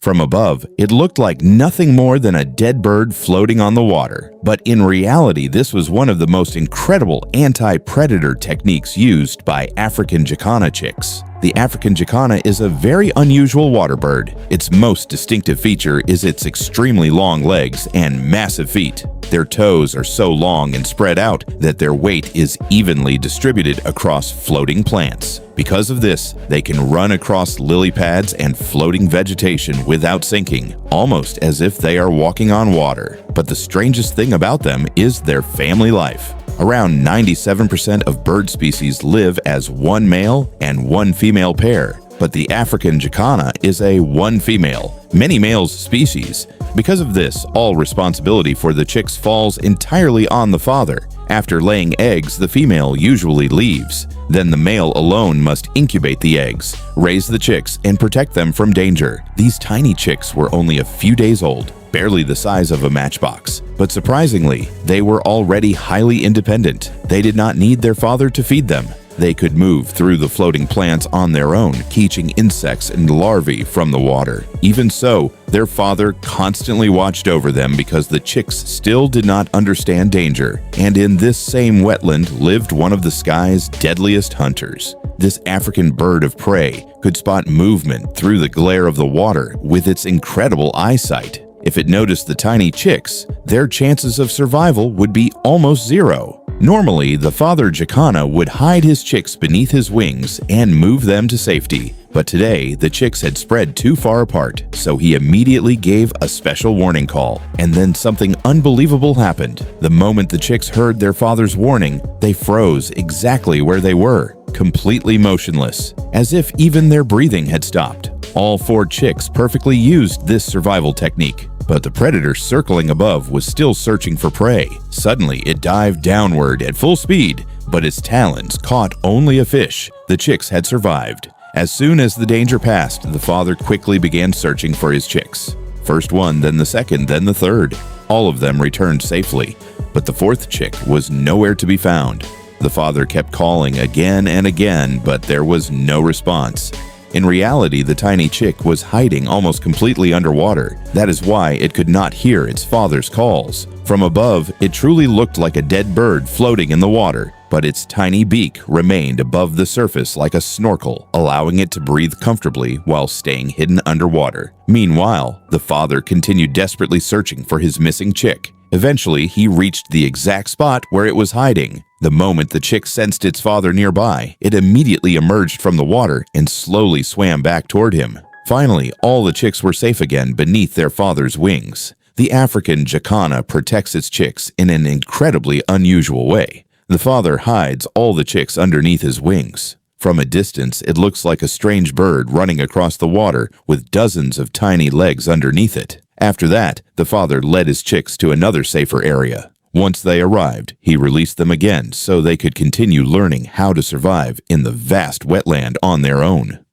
From above, it looked like nothing more than a dead bird floating on the water. But in reality, this was one of the most incredible anti-predator techniques used by African jacana chicks. The African jacana is a very unusual water bird. Its most distinctive feature is its extremely long legs and massive feet. Their toes are so long and spread out that their weight is evenly distributed across floating plants. Because of this, they can run across lily pads and floating vegetation without sinking, almost as if they are walking on water. But the strangest thing about them is their family life. Around 97% of bird species live as one male and one female pair, but the African jacana is a one female, many males species. Because of this, all responsibility for the chicks falls entirely on the father. After laying eggs, the female usually leaves. Then the male alone must incubate the eggs, raise the chicks, and protect them from danger. These tiny chicks were only a few days old, barely the size of a matchbox. But surprisingly, they were already highly independent. They did not need their father to feed them. They could move through the floating plants on their own, catching insects and larvae from the water. Even so, their father constantly watched over them because the chicks still did not understand danger. And in this same wetland lived one of the sky's deadliest hunters. This African bird of prey could spot movement through the glare of the water with its incredible eyesight. If it noticed the tiny chicks, their chances of survival would be almost zero. Normally, the father jacana would hide his chicks beneath his wings and move them to safety. But today, the chicks had spread too far apart, so he immediately gave a special warning call. And then something unbelievable happened. The moment the chicks heard their father's warning, they froze exactly where they were, completely motionless, as if even their breathing had stopped. All 4 chicks perfectly used this survival technique. But the predator circling above was still searching for prey. Suddenly, it dived downward at full speed, but its talons caught only a fish. The chicks had survived. As soon as the danger passed, the father quickly began searching for his chicks. First one, then the second, then the third. All of them returned safely, but the 4th chick was nowhere to be found. The father kept calling again and again, but there was no response. In reality, the tiny chick was hiding almost completely underwater. That is why it could not hear its father's calls. From above, it truly looked like a dead bird floating in the water, but its tiny beak remained above the surface like a snorkel, allowing it to breathe comfortably while staying hidden underwater. Meanwhile, the father continued desperately searching for his missing chick. Eventually, he reached the exact spot where it was hiding. The moment the chick sensed its father nearby, it immediately emerged from the water and slowly swam back toward him. Finally, all the chicks were safe again beneath their father's wings. The African jacana protects its chicks in an incredibly unusual way. The father hides all the chicks underneath his wings. From a distance, it looks like a strange bird running across the water with dozens of tiny legs underneath it. After that, the father led his chicks to another safer area. Once they arrived, he released them again so they could continue learning how to survive in the vast wetland on their own.